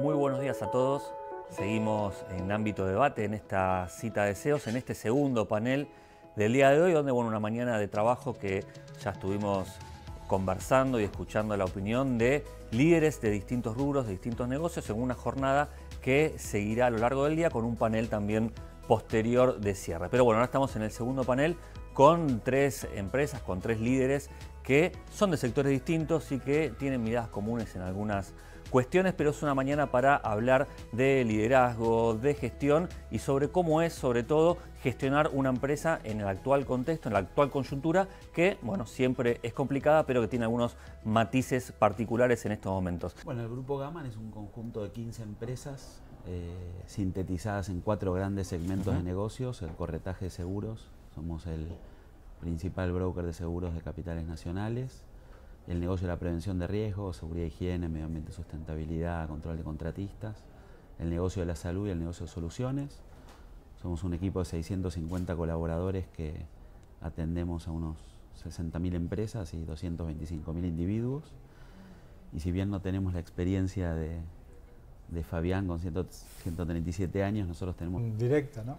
Muy buenos días a todos. Seguimos en ámbito de debate en esta cita de CEOs, en este segundo panel del día de hoy, donde una mañana de trabajo que ya estuvimos conversando y escuchando la opinión de líderes de distintos rubros, de distintos negocios, en una jornada que seguirá a lo largo del día con un panel también posterior de cierre. Pero bueno, ahora estamos en el segundo panel con tres empresas, con tres líderes que son de sectores distintos y que tienen miradas comunes en algunas cuestiones, pero es una mañana para hablar de liderazgo, de gestión y sobre cómo es, sobre todo, gestionar una empresa en el actual contexto, en la actual coyuntura, que, bueno, siempre es complicada, pero que tiene algunos matices particulares en estos momentos. Bueno, el Grupo Gaman es un conjunto de 15 empresas sintetizadas en 4 grandes segmentos de negocios: el corretaje de seguros, somos el principal broker de seguros de capitales nacionales; el negocio de la prevención de riesgos, seguridad, higiene, medio ambiente, sustentabilidad, control de contratistas; el negocio de la salud y el negocio de soluciones. Somos un equipo de 650 colaboradores que atendemos a unos 60.000 empresas y 225.000 individuos. Y si bien no tenemos la experiencia de Fabián con 137 años, nosotros tenemos... Directa, ¿no?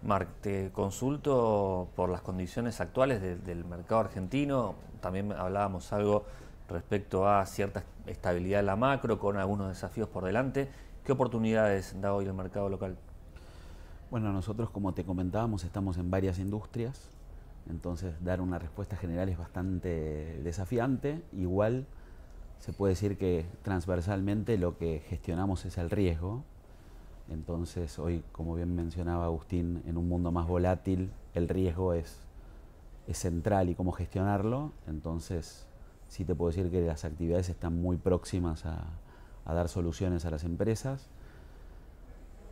Marc, te consulto por las condiciones actuales del mercado argentino. También hablábamos algo respecto a cierta estabilidad en la macro, con algunos desafíos por delante. ¿Qué oportunidades da hoy el mercado local? Bueno, nosotros, como te comentábamos, estamos en varias industrias, entonces dar una respuesta general es bastante desafiante. Igual se puede decir que transversalmente lo que gestionamos es el riesgo. Entonces hoy, como bien mencionaba Agustín, en un mundo más volátil el riesgo es central y cómo gestionarlo. Entonces sí te puedo decir que las actividades están muy próximas a dar soluciones a las empresas.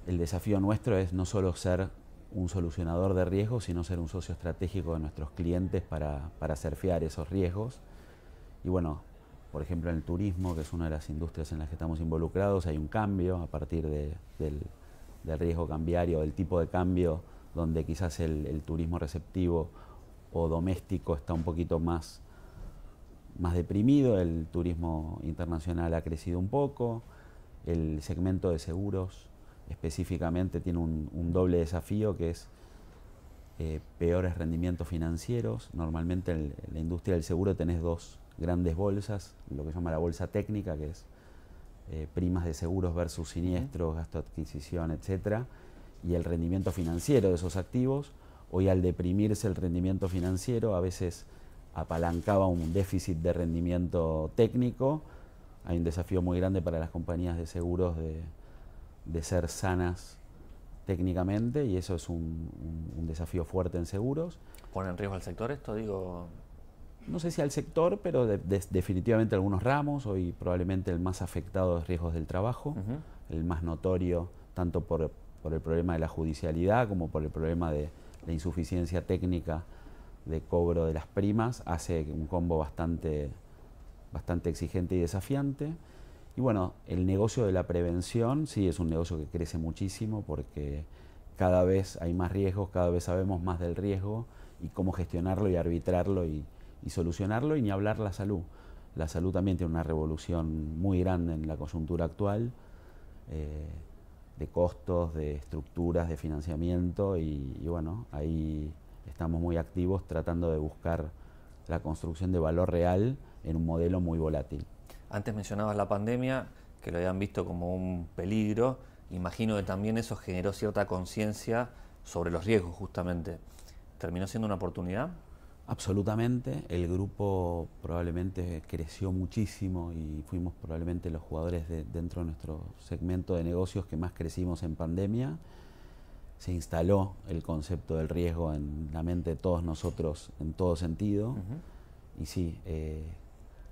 El desafío nuestro es no solo ser un solucionador de riesgos, sino ser un socio estratégico de nuestros clientes para surfear esos riesgos. Y bueno, por ejemplo, en el turismo, que es una de las industrias en las que estamos involucrados, hay un cambio a partir del riesgo cambiario, del tipo de cambio, donde quizás el turismo receptivo o doméstico está un poquito más deprimido. El turismo internacional ha crecido un poco. El segmento de seguros específicamente tiene un doble desafío, que es peores rendimientos financieros. Normalmente en la industria del seguro tenés dos grandes bolsas, lo que se llama la bolsa técnica, que es primas de seguros versus siniestros, gasto de adquisición, etcétera, y el rendimiento financiero de esos activos. Hoy, al deprimirse el rendimiento financiero, a veces apalancaba un déficit de rendimiento técnico. Hay un desafío muy grande para las compañías de seguros de ser sanas técnicamente, y eso es un desafío fuerte en seguros. ¿Pone en riesgo al sector esto, digo? No sé si al sector, pero definitivamente algunos ramos. Hoy probablemente el más afectado es riesgos del trabajo, el más notorio tanto por el problema de la judicialidad como por el problema de la insuficiencia técnica de cobro de las primas. Hace un combo bastante exigente y desafiante. Y bueno, el negocio de la prevención sí es un negocio que crece muchísimo, porque cada vez hay más riesgos, cada vez sabemos más del riesgo y cómo gestionarlo y arbitrarlo y solucionarlo. Y ni hablar la salud. La salud también tiene una revolución muy grande en la coyuntura actual, de costos, de estructuras, de financiamiento, y bueno, ahí estamos muy activos tratando de buscar la construcción de valor real en un modelo muy volátil. Antes mencionabas la pandemia, que lo habían visto como un peligro. Imagino que también eso generó cierta conciencia sobre los riesgos, justamente. ¿Terminó siendo una oportunidad? Absolutamente. El grupo probablemente creció muchísimo y fuimos probablemente los jugadores dentro de nuestro segmento de negocios que más crecimos en pandemia. Se instaló el concepto del riesgo en la mente de todos nosotros en todo sentido. Y sí,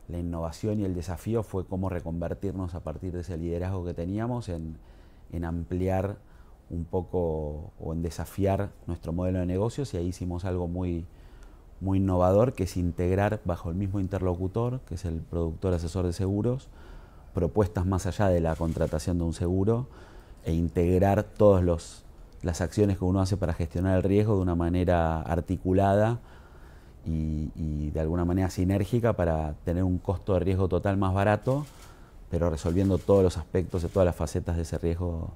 la innovación y el desafío fue cómo reconvertirnos a partir de ese liderazgo que teníamos en ampliar un poco o en desafiar nuestro modelo de negocios. Y ahí hicimos algo muy innovador, que es integrar bajo el mismo interlocutor, que es el productor asesor de seguros, propuestas más allá de la contratación de un seguro, e integrar todas las acciones que uno hace para gestionar el riesgo de una manera articulada y de alguna manera sinérgica, para tener un costo de riesgo total más barato, pero resolviendo todos los aspectos de todas las facetas de ese riesgo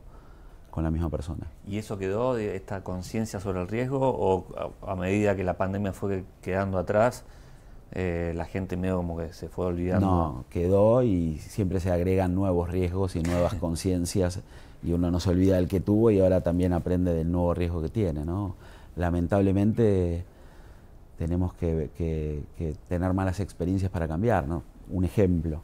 con la misma persona. ¿Y eso quedó, de esta conciencia sobre el riesgo, o a medida que la pandemia fue quedando atrás, la gente medio como que se fue olvidando? No, quedó, y siempre se agregan nuevos riesgos y nuevas conciencias, y uno no se olvida del que tuvo y ahora también aprende del nuevo riesgo que tiene, ¿no? Lamentablemente tenemos que tener malas experiencias para cambiar, ¿no? Un ejemplo: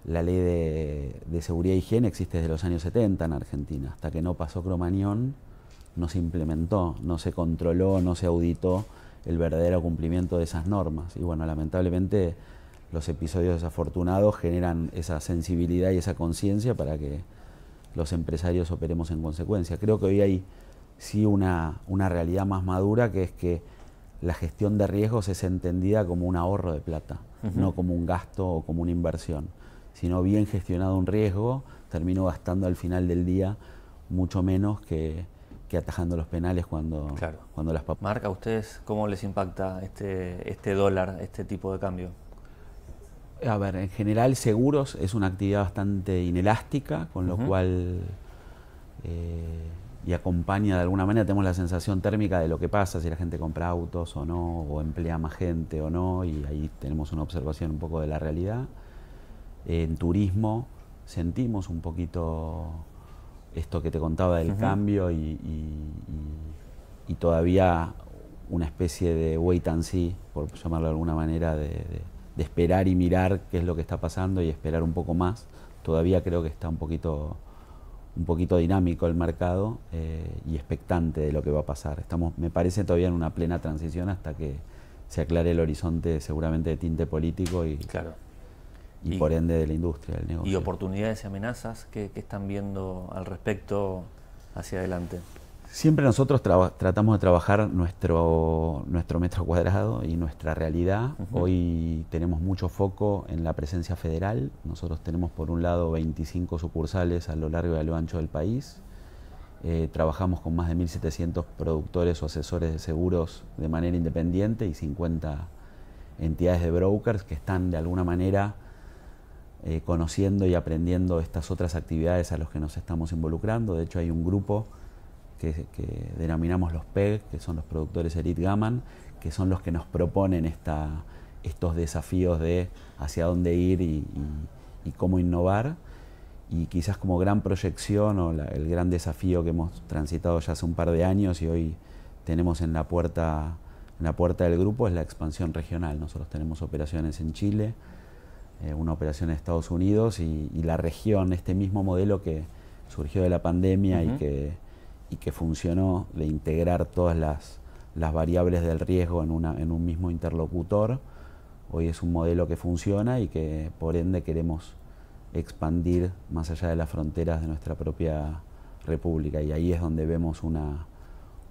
la ley de seguridad e higiene existe desde los años 70 en Argentina. Hasta que no pasó Cromañón, no se implementó, no se controló, no se auditó el verdadero cumplimiento de esas normas. Y bueno, lamentablemente los episodios desafortunados generan esa sensibilidad y esa conciencia para que los empresarios operemos en consecuencia. Creo que hoy hay sí una realidad más madura, que es que la gestión de riesgos es entendida como un ahorro de plata, no como un gasto o como una inversión. Sino bien gestionado un riesgo, termino gastando al final del día mucho menos que atajando los penales cuando las papas. Marc, ¿a ustedes cómo les impacta este dólar, este tipo de cambio? A ver, en general seguros es una actividad bastante inelástica, con lo cual y acompaña de alguna manera, tenemos la sensación térmica de lo que pasa, si la gente compra autos o no, o emplea más gente o no, y ahí tenemos una observación un poco de la realidad. En turismo sentimos un poquito esto que te contaba del cambio y todavía una especie de wait and see, por llamarlo de alguna manera, de esperar y mirar qué es lo que está pasando y esperar un poco más. Todavía creo que está un poquito dinámico el mercado y expectante de lo que va a pasar. Estamos, me parece, todavía en una plena transición hasta que se aclare el horizonte, seguramente de tinte político y por ende de la industria, del negocio. ¿Y oportunidades y amenazas que están viendo al respecto hacia adelante? Siempre nosotros tratamos de trabajar nuestro metro cuadrado y nuestra realidad. Hoy tenemos mucho foco en la presencia federal. Nosotros tenemos por un lado 25 sucursales a lo largo y a lo ancho del país. Trabajamos con más de 1.700 productores o asesores de seguros de manera independiente y 50 entidades de brokers que están de alguna manera conociendo y aprendiendo estas otras actividades a los que nos estamos involucrando. De hecho, hay un grupo que denominamos los PEG, que son los productores Elite Gammon, que son los que nos proponen estos desafíos de hacia dónde ir y cómo innovar. Y quizás como gran proyección o el gran desafío que hemos transitado ya hace un par de años y hoy tenemos en la puerta del grupo es la expansión regional. Nosotros tenemos operaciones en Chile, una operación en Estados Unidos y la región, este mismo modelo que surgió de la pandemia y que funcionó, de integrar todas las variables del riesgo en un mismo interlocutor. Hoy es un modelo que funciona y que por ende queremos expandir más allá de las fronteras de nuestra propia república, y ahí es donde vemos una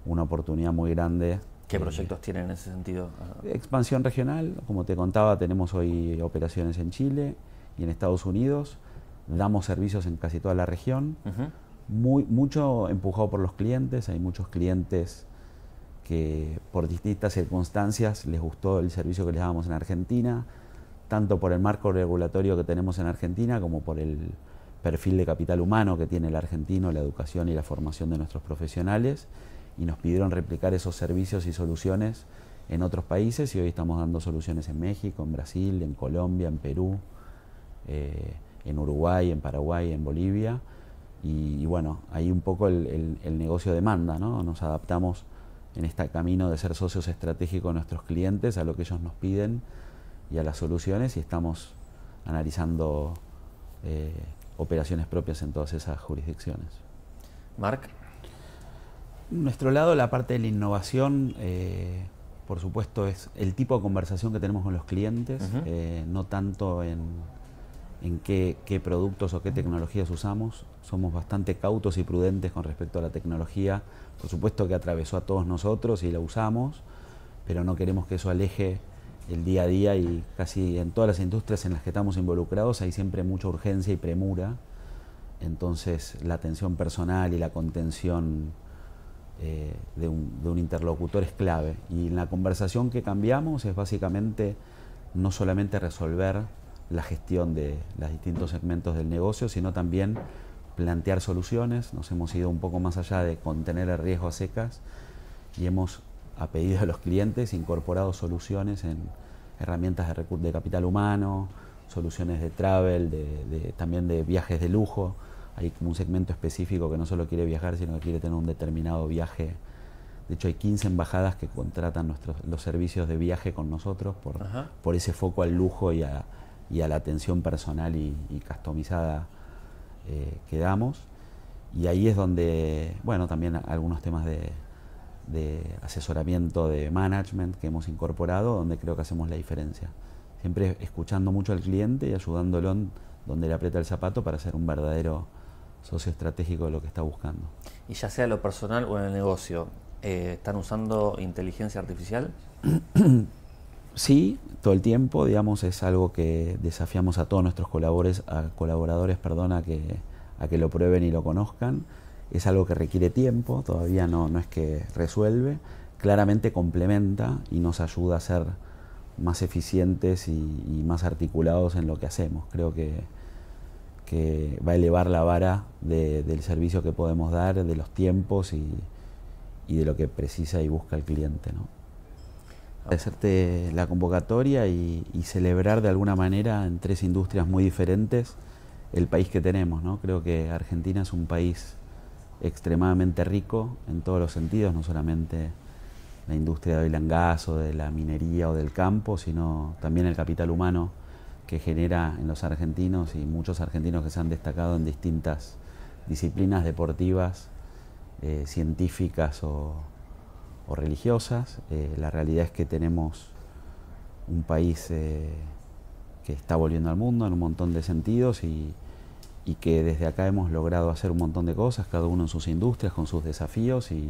oportunidad muy grande. ¿Qué proyectos tienen en ese sentido? Expansión regional, como te contaba, tenemos hoy operaciones en Chile y en Estados Unidos, damos servicios en casi toda la región, mucho empujado por los clientes. Hay muchos clientes que por distintas circunstancias les gustó el servicio que les dábamos en Argentina, tanto por el marco regulatorio que tenemos en Argentina como por el perfil de capital humano que tiene el argentino, la educación y la formación de nuestros profesionales, y nos pidieron replicar esos servicios y soluciones en otros países, y hoy estamos dando soluciones en México, en Brasil, en Colombia, en Perú, en Uruguay, en Paraguay, en Bolivia, y bueno, ahí un poco el negocio demanda, ¿no? Nos adaptamos en este camino de ser socios estratégicos de nuestros clientes a lo que ellos nos piden y a las soluciones, y estamos analizando operaciones propias en todas esas jurisdicciones. Marc. Nuestro lado, la parte de la innovación, por supuesto, es el tipo de conversación que tenemos con los clientes, no tanto en qué productos o qué tecnologías usamos. Somos bastante cautos y prudentes con respecto a la tecnología. Por supuesto que atravesó a todos nosotros y la usamos, pero no queremos que eso aleje el día a día, y casi en todas las industrias en las que estamos involucrados hay siempre mucha urgencia y premura. Entonces la atención personal y la contención de un interlocutor es clave, y en la conversación que cambiamos es básicamente no solamente resolver la gestión de los distintos segmentos del negocio, sino también plantear soluciones. Nos hemos ido un poco más allá de contener el riesgo a secas y hemos, a pedido de los clientes, incorporado soluciones en herramientas de capital humano, soluciones de travel, también de viajes de lujo. Hay como un segmento específico que no solo quiere viajar, sino que quiere tener un determinado viaje. De hecho, hay 15 embajadas que contratan los servicios de viaje con nosotros por ese foco al lujo y a la atención personal y customizada que damos. Y ahí es donde, bueno, también algunos temas de asesoramiento, de management que hemos incorporado, donde creo que hacemos la diferencia. Siempre escuchando mucho al cliente y ayudándolo donde le aprieta el zapato para ser un verdadero socio estratégico de lo que está buscando. Y ya sea en lo personal o en el negocio, ¿están usando inteligencia artificial? Sí, todo el tiempo, digamos, es algo que desafiamos a todos nuestros colaboradores, a que lo prueben y lo conozcan. Es algo que requiere tiempo, todavía no es que resuelve, claramente complementa y nos ayuda a ser más eficientes y más articulados en lo que hacemos. Creo que va a elevar la vara del servicio que podemos dar, de los tiempos y de lo que precisa y busca el cliente, ¿no? Hacerte la convocatoria y celebrar de alguna manera en 3 industrias muy diferentes el país que tenemos, ¿no? Creo que Argentina es un país extremadamente rico en todos los sentidos, no solamente la industria de oil and gas o de la minería o del campo, sino también el capital humano que genera en los argentinos y muchos argentinos que se han destacado en distintas disciplinas deportivas, científicas o religiosas. La realidad es que tenemos un país que está volviendo al mundo en un montón de sentidos y que desde acá hemos logrado hacer un montón de cosas, cada uno en sus industrias, con sus desafíos y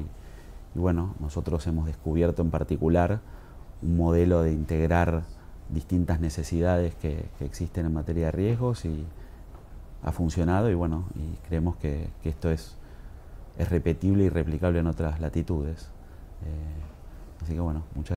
bueno, nosotros hemos descubierto en particular un modelo de integrar distintas necesidades que existen en materia de riesgos y ha funcionado y bueno, y creemos que esto es repetible y replicable en otras latitudes. Así que bueno, muchas gracias.